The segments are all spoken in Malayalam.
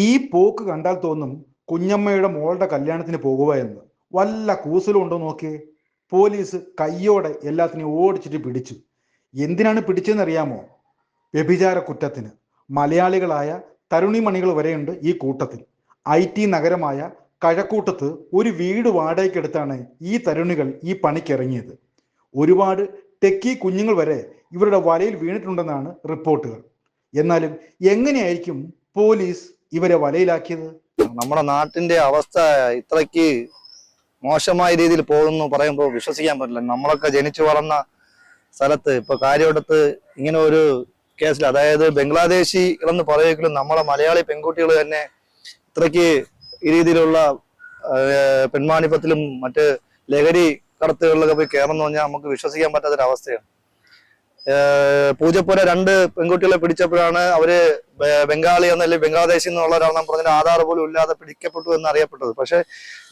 ഈ പോക്ക് കണ്ടാൽ തോന്നും കുഞ്ഞമ്മയുടെ മോളുടെ കല്യാണത്തിന് പോകുക എന്ന്. വല്ല കൂസലും ഉണ്ടോ നോക്കിയേ. പോലീസ് കയ്യോടെ എല്ലാത്തിനെയും ഓടിച്ചിട്ട് പിടിച്ചു. എന്തിനാണ് പിടിച്ചതെന്നറിയാമോ? വ്യഭിചാര കുറ്റത്തിന്. മലയാളികളായ തരുണിമണികൾ വരെയുണ്ട് ഈ കൂട്ടത്തിൽ. IT നഗരമായ കഴക്കൂട്ടത്ത് ഒരു വീട് വാടകയ്ക്കെടുത്താണ് ഈ തരുണികൾ ഈ പണിക്കിറങ്ങിയത്. ഒരുപാട് ടെക്കി കുഞ്ഞുങ്ങൾ വരെ ഇവരുടെ വലയിൽ വീണിട്ടുണ്ടെന്നാണ് റിപ്പോർട്ടുകൾ. എന്നാലും എങ്ങനെയായിരിക്കും പോലീസ് ഇവരെ വലയിലാക്കിയത്? നമ്മുടെ നാട്ടിന്റെ അവസ്ഥ ഇത്രയ്ക്ക് മോശമായ രീതിയിൽ പോകുന്നു പറയുമ്പോൾ വിശ്വസിക്കാൻ പറ്റില്ല. നമ്മളൊക്കെ ജനിച്ചു വളർന്ന സ്ഥലത്ത് ഇപ്പൊ കാര്യവട്ടത്ത് ഇങ്ങനെ ഒരു കേസിൽ, അതായത് ബംഗ്ലാദേശികളെന്ന് പറയുമെങ്കിലും നമ്മളെ മലയാളി പെൺകുട്ടികൾ തന്നെ ഇത്രയ്ക്ക് ഈ രീതിയിലുള്ള പെൺവാണിപ്പത്തിലും മറ്റ് ലഹരി കടത്തുകളിലൊക്കെ പോയി കയറുന്നു പറഞ്ഞാൽ നമുക്ക് വിശ്വസിക്കാൻ പറ്റാത്തൊരവസ്ഥയാണ്. പൂജപ്പുര 2 പെൺകുട്ടികളെ പിടിച്ചപ്പോഴാണ് അവര് ബംഗാളി എന്നല്ലെങ്കിൽ ബംഗ്ലാദേശിൽ നിന്നുള്ള ഒരാളെന്ന് പറഞ്ഞാൽ ആധാർ പോലും ഇല്ലാതെ പിടിക്കപ്പെട്ടു എന്ന് അറിയപ്പെട്ടത്. പക്ഷെ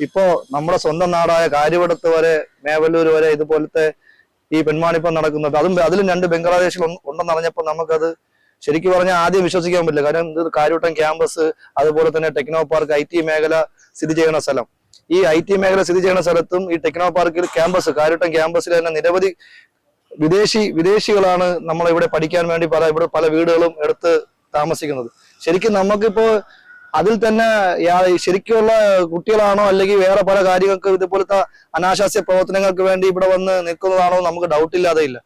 ഇപ്പോ നമ്മുടെ സ്വന്തം നാടായ കാര്യവട്ടത്ത് വരെ, മേവല്ലൂർ വരെ ഇതുപോലത്തെ ഈ പെൺവാണിപ്പം നടക്കുന്നത്, അതിലും 2 ബംഗ്ലാദേശികൾ ഉണ്ടെന്ന് അറിഞ്ഞപ്പോൾ നമുക്കത് ശരിക്കും പറഞ്ഞാൽ ആദ്യം വിശ്വസിക്കാൻ പറ്റില്ല. കാരണം ഇത് കാര്യവട്ടം ക്യാമ്പസ്, അതുപോലെ തന്നെ ടെക്നോ പാർക്ക്, IT മേഖല സ്ഥിതി ചെയ്യുന്ന സ്ഥലം. ഈ IT മേഖല സ്ഥിതി ചെയ്യുന്ന സ്ഥലത്തും ഈ ടെക്നോ പാർക്കിൽ ക്യാമ്പസ്, കാര്യവട്ടം ക്യാമ്പസിൽ തന്നെ നിരവധി വിദേശികളാണ് നമ്മളിവിടെ പഠിക്കാൻ വേണ്ടി ഇവിടെ പല വീടുകളും എടുത്ത് താമസിക്കുന്നത്. ശരിക്കും നമുക്കിപ്പോ അതിൽ തന്നെ ശരിക്കുള്ള കുട്ടികളാണോ അല്ലെങ്കിൽ വേറെ പല കാര്യങ്ങൾക്ക് ഇതുപോലത്തെ അനാശാസ്യ പ്രവർത്തനങ്ങൾക്ക് വേണ്ടി ഇവിടെ വന്ന് നിൽക്കുന്നതാണോ നമുക്ക് ഡൗട്ടില്ലാതെ ഇല്ല.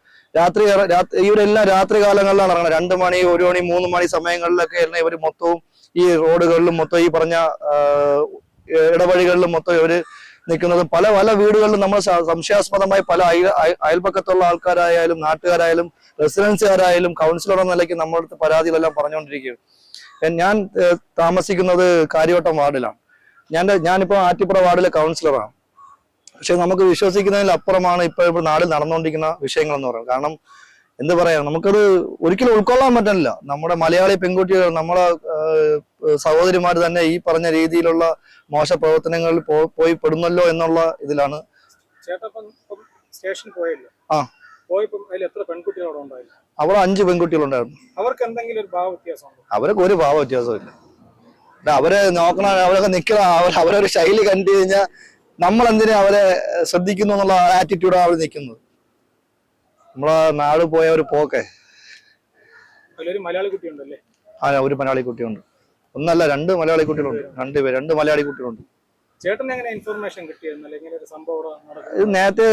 ഇവരെല്ലാം രാത്രി കാലങ്ങളിലാണ് ഇറങ്ങുന്നത്. 2 മണി, 1 മണി, 3 മണി സമയങ്ങളിലൊക്കെ ഇവർ മൊത്തവും ഈ റോഡുകളിലും മൊത്തം ഈ പറഞ്ഞ ഇടവഴികളിലും മൊത്തം ഇവര് നിൽക്കുന്നത്. പല വീടുകളിലും നമ്മൾ സംശയാസ്പദമായി പല അയൽപക്കത്തുള്ള ആൾക്കാരായാലും നാട്ടുകാരായാലും റെസിഡൻസുകാരായാലും കൗൺസിലർ എന്ന നിലയ്ക്ക് നമ്മുടെ അടുത്ത് പരാതികളെല്ലാം പറഞ്ഞുകൊണ്ടിരിക്കുകയാണ്. ഞാൻ താമസിക്കുന്നത് കാര്യവട്ടം വാർഡിലാണ്. ഞാനിപ്പോ ആറ്റിപ്പുറ വാർഡിലെ കൗൺസിലറാണ്. പക്ഷെ നമുക്ക് വിശ്വസിക്കുന്നതിൽ അപ്പുറമാണ് ഇപ്പോൾ നാട്ടിൽ നടന്നുകൊണ്ടിരിക്കുന്ന വിഷയങ്ങൾ എന്ന് പറയുന്നത്. കാരണം എന്ത് പറയാ, നമുക്കത് ഒരിക്കലും ഉൾക്കൊള്ളാൻ പറ്റില്ല. നമ്മുടെ മലയാളി പെൺകുട്ടികൾ, നമ്മളെ സഹോദരിമാർ തന്നെ ഈ പറഞ്ഞ രീതിയിലുള്ള മോശ പ്രവർത്തനങ്ങളിൽ പോയി പെടുന്നല്ലോ എന്നുള്ള ഇതിലാണ്. അവിടെ 5 പെൺകുട്ടികളുണ്ടായിരുന്നു. അവർക്ക് ഒരു ഭാവ വ്യത്യാസവും ഇല്ല. അവരെ നോക്കണ, അവരൊക്കെ നിൽക്കണ, അവരൊരു ശൈലി കണ്ടു കഴിഞ്ഞാൽ നമ്മളെന്തിനാ അവരെ ശ്രദ്ധിക്കുന്നു എന്നുള്ള ആറ്റിറ്റ്യൂഡാണ് അവർ നിൽക്കുന്നത്. നമ്മളെ നാട് പോയ ഒരു പോക്കെ. ഒരു മലയാളി കുട്ടിയുണ്ടല്ലേ? ഒരു മലയാളി കുട്ടിയുണ്ട്. ഒന്നല്ല, 2 മലയാളി കുട്ടികളുണ്ട്. 2 മലയാളി കുട്ടികളുണ്ട്. ഇത് നേരത്തെ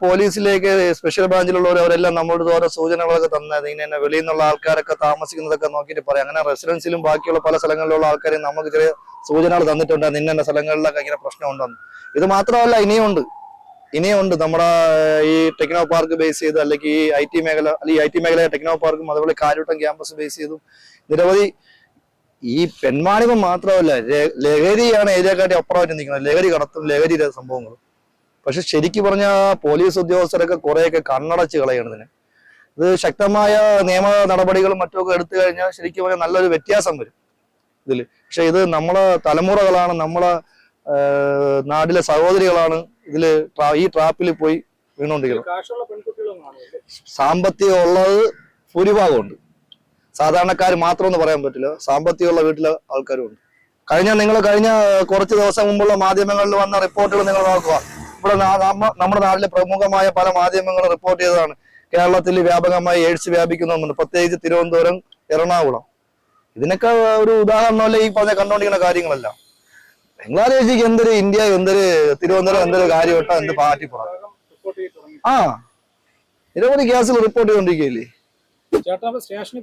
പോലീസിലേക്ക് സ്പെഷ്യൽ ബ്രാഞ്ചിലുള്ളവർ അവരെല്ലാം നമ്മളോട് ഓരോ സൂചനകളൊക്കെ തന്നത്. ഇങ്ങനെ വെളിയിൽ നിന്നുള്ള ആൾക്കാരൊക്കെ താമസിക്കുന്നതൊക്കെ നോക്കിയിട്ട് പറയാം. അങ്ങനെ റെസിഡൻസിലും ബാക്കിയുള്ള പല സ്ഥലങ്ങളിലുള്ള ആൾക്കാരെ നമുക്ക് ചെറിയ സൂചനകൾ തന്നിട്ടുണ്ട്, നിന്നെ സ്ഥലങ്ങളിലൊക്കെ ഇങ്ങനെ പ്രശ്നം ഉണ്ടെന്ന്. ഇത് മാത്രമല്ല, ഇനിയുണ്ട് നമ്മുടെ ഈ ടെക്നോ പാർക്ക് ബേസ് ചെയ്ത്, അല്ലെങ്കിൽ ഈ IT മേഖല, അല്ലെങ്കിൽ IT മേഖല ടെക്നോ പാർക്കും അതുപോലെ കാര്യവട്ടം ക്യാമ്പസ് ബേസ് ചെയ്തും നിരവധി ഈ പെൺവാണിഭം മാത്രമല്ല, ലഹരിയാണ് ഏരിയക്കാട്ടി അപ്പുറമായിട്ട് നിൽക്കുന്നത്. ലഹരി കടത്തും, ലഹരി സംഭവങ്ങളും. പക്ഷെ ശരിക്കും പറഞ്ഞാൽ പോലീസ് ഉദ്യോഗസ്ഥരൊക്കെ കുറെയൊക്കെ കണ്ണടച്ച് കളയണതിന്. ഇത് ശക്തമായ നിയമ നടപടികളും മറ്റുമൊക്കെ എടുത്തു കഴിഞ്ഞാൽ ശരിക്കും പറഞ്ഞാൽ നല്ലൊരു വ്യത്യാസം വരും ഇതില്. പക്ഷെ ഇത് നമ്മളെ തലമുറകളാണ്, നമ്മളെ നാട്ടിലെ സഹോദരികളാണ് ഇതില് ഈ ട്രാപ്പിൽ പോയി വീണുകൊണ്ടിരിക്കുന്നത്. സാമ്പത്തികം ഉള്ളത് ഭൂരിഭാഗമുണ്ട്. സാധാരണക്കാർ മാത്രം എന്ന് പറയാൻ പറ്റില്ല, സാമ്പത്തികമുള്ള വീട്ടിലെ ആൾക്കാരും ഉണ്ട്. കഴിഞ്ഞ കുറച്ച് ദിവസം മുമ്പുള്ള മാധ്യമങ്ങളിൽ വന്ന റിപ്പോർട്ടുകൾ നിങ്ങൾ നോക്കുക. ഇവിടെ നമ്മുടെ നാട്ടിലെ പ്രമുഖമായ പല മാധ്യമങ്ങളും റിപ്പോർട്ട് ചെയ്തതാണ് കേരളത്തിൽ വ്യാപകമായി എയ്ഡ്സ് വ്യാപിക്കുന്നുണ്ട്, പ്രത്യേകിച്ച് തിരുവനന്തപുരം, എറണാകുളം. ഇതിനൊക്കെ ഒരു ഉദാഹരണമല്ല ഈ പറഞ്ഞ കണ്ടുകൊണ്ടിരിക്കുന്ന കാര്യങ്ങളല്ല. ബംഗ്ലാദേശിക്ക് എന്തൊരു ഇന്ത്യ, എന്തൊരു തിരുവനന്തപുരം, എന്തൊരു കാര്യവട്ടം, എന്ത് പാറ്റിപ്പുറം. നിരവധി കേസുകൾ റിപ്പോർട്ട് ചെയ്തുകൊണ്ടിരിക്കുകയല്ലേ. സ്റ്റേഷനിൽ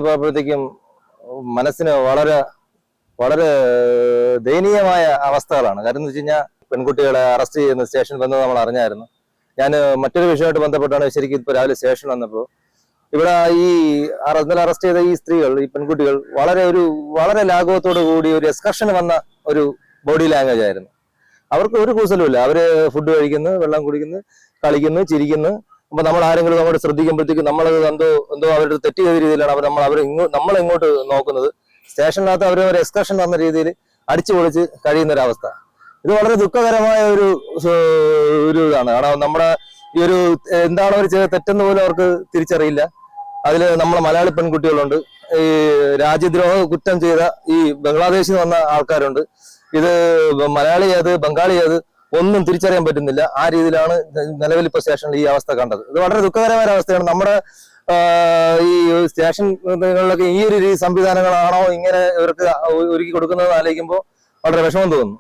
പോയപ്പോഴത്തേക്കും മനസ്സിന് വളരെ വളരെ ദയനീയമായ അവസ്ഥകളാണ്. കാര്യം എന്ന് വെച്ച് കഴിഞ്ഞാൽ പെൺകുട്ടികളെ അറസ്റ്റ് ചെയ്യുന്ന സ്റ്റേഷനിൽ വന്നത് നമ്മൾ അറിഞ്ഞായിരുന്നു. ഞാൻ മറ്റൊരു വിഷയമായിട്ട് ബന്ധപ്പെട്ടാണ് ശരിക്കും ഇപ്പൊ രാവിലെ സ്റ്റേഷൻ വന്നപ്പോൾ ഇവിടെ ഈ ഇന്നലെ അറസ്റ്റ് ചെയ്ത ഈ സ്ത്രീകൾ, ഈ പെൺകുട്ടികൾ വളരെ ലാഘവത്തോടു കൂടി ഒരു എക്സ്കർഷന് വന്ന ഒരു ബോഡി ലാംഗ്വേജ് ആയിരുന്നു. അവർക്ക് ഒരു കൂസലുമില്ല. അവര് ഫുഡ് കഴിക്കുന്നു, വെള്ളം കുടിക്കുന്നു, കളിക്കുന്നു, ചിരിക്കുന്നു. അപ്പൊ നമ്മൾ ആരെങ്കിലും അങ്ങോട്ട് ശ്രദ്ധിക്കുമ്പോഴത്തേക്കും നമ്മളത് എന്തോ അവരുടെ തെറ്റ് ചെയ്ത രീതിയിലാണ് നമ്മളെങ്ങോട്ട് നോക്കുന്നത്. സ്റ്റേഷനിനകത്ത് അവർ ഒരു എക്സ്കർഷൻ വന്ന രീതിയിൽ അടിച്ചു പൊളിച്ച് കഴിയുന്ന ഒരവസ്ഥ. ഇത് വളരെ ദുഃഖകരമായ ഒരു ഇതാണ്. കാരണം നമ്മുടെ ഈ ഒരു എന്താണ് അവർ ചെയ്ത തെറ്റെന്ന് പോലും അവർക്ക് തിരിച്ചറിയില്ല. അതിൽ നമ്മളെ മലയാളി പെൺകുട്ടികളുണ്ട്, ഈ രാജ്യദ്രോഹ കുറ്റം ചെയ്ത ഈ ബംഗ്ലാദേശിൽ നിന്ന് വന്ന ആൾക്കാരുണ്ട്. ഇത് മലയാളി ഏത് ബംഗാളി ഏത് ഒന്നും തിരിച്ചറിയാൻ പറ്റുന്നില്ല. ആ രീതിയിലാണ് നിലവിൽ ഇപ്പൊ സ്റ്റേഷനിൽ ഈ അവസ്ഥ കണ്ടത്. ഇത് വളരെ ദുഃഖകരമായ അവസ്ഥയാണ്. നമ്മുടെ ഈ സ്റ്റേഷനുകളിലൊക്കെ ഈ ഒരു സംവിധാനങ്ങളാണോ ഇങ്ങനെ ഇവർക്ക് ഒരുക്കി കൊടുക്കുന്നത് ആലോചിക്കുമ്പോൾ വളരെ വിഷമം തോന്നുന്നു.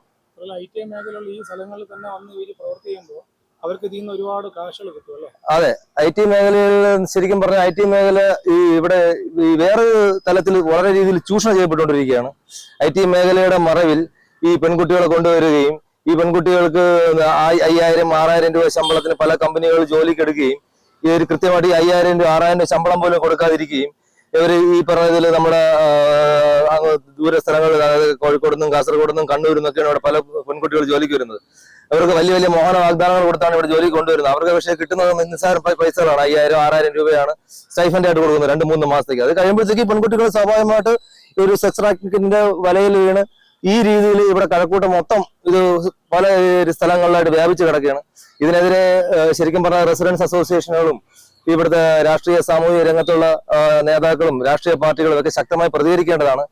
ITI മേഖലയുള്ള ഈ സ്ഥലങ്ങളിൽ തന്നെ വന്ന് ഇവർ പ്രവൃത്തി ചെയ്യുമ്പോൾ അവർക്ക് ഇതിൽ നിന്ന് ഒരുപാട് കാശുകൾ കിട്ടും അല്ലേ? അതെ, IT മേഖലയിൽ ശരിക്കും പറഞ്ഞാൽ IT മേഖല ഈ ഇവിടെ ഈ വേറെ തലത്തിൽ വളരെ രീതിയിൽ ചൂഷണം ചെയ്യപ്പെട്ടുകൊണ്ടിരിക്കുകയാണ്. IT മേഖലയുടെ മറവിൽ ഈ പെൺകുട്ടികളെ കൊണ്ടുവരികയും ഈ പെൺകുട്ടികൾക്ക് 5000, 6000 രൂപ ശമ്പളത്തിന് പല കമ്പനികൾ ജോലിക്ക് എടുക്കുകയും ഇവർ കൃത്യമായിട്ട് 5000 രൂപ 6000 രൂപ ശമ്പളം പോലും കൊടുക്കാതിരിക്കുകയും ഇവർ ഈ പറഞ്ഞതിൽ നമ്മുടെ ദൂര സ്ഥലങ്ങളിൽ, അതായത് കോഴിക്കോട് നിന്നും കാസർഗോഡ് നിന്നും കണ്ണൂരിൽ നിന്നൊക്കെയാണ് ഇവിടെ പല പെൺകുട്ടികൾ ജോലിക്ക് വരുന്നത്. അവർക്ക് വലിയ വലിയ മോഹന വാഗ്ദാനങ്ങൾ കൊടുത്താണ് ഇവിടെ ജോലിക്ക് കൊണ്ടുവരുന്നത്. അവർക്ക് പക്ഷേ കിട്ടുന്നത് നിസ്സാര പൈസകളാണ്. 5000, 6000 രൂപയാണ് സ്റ്റൈഫൻഡ് ആയിട്ട് കൊടുക്കുന്നത് 2-3 മാസത്തേക്ക്. അത് കഴിയുമ്പോഴത്തേക്ക് പെൺകുട്ടികൾ സ്വാഭാവികമായിട്ട് ഒരു സെക്സ് റാക്കറ്റിന്റെ വലയിൽ വീണ് ഈ രീതിയിൽ ഇവിടെ കഴക്കൂട്ടം മൊത്തം ഇത് പല സ്ഥലങ്ങളിലായിട്ട് വ്യാപിച്ചു കിടക്കുകയാണ്. ഇതിനെതിരെ ശരിക്കും പറഞ്ഞാൽ റെസിഡൻസ് അസോസിയേഷനുകളും ഇവിടുത്തെ രാഷ്ട്രീയ സാമൂഹിക രംഗത്തുള്ള നേതാക്കളും രാഷ്ട്രീയ പാർട്ടികളും ഒക്കെ ശക്തമായി പ്രതികരിക്കേണ്ടതാണ്.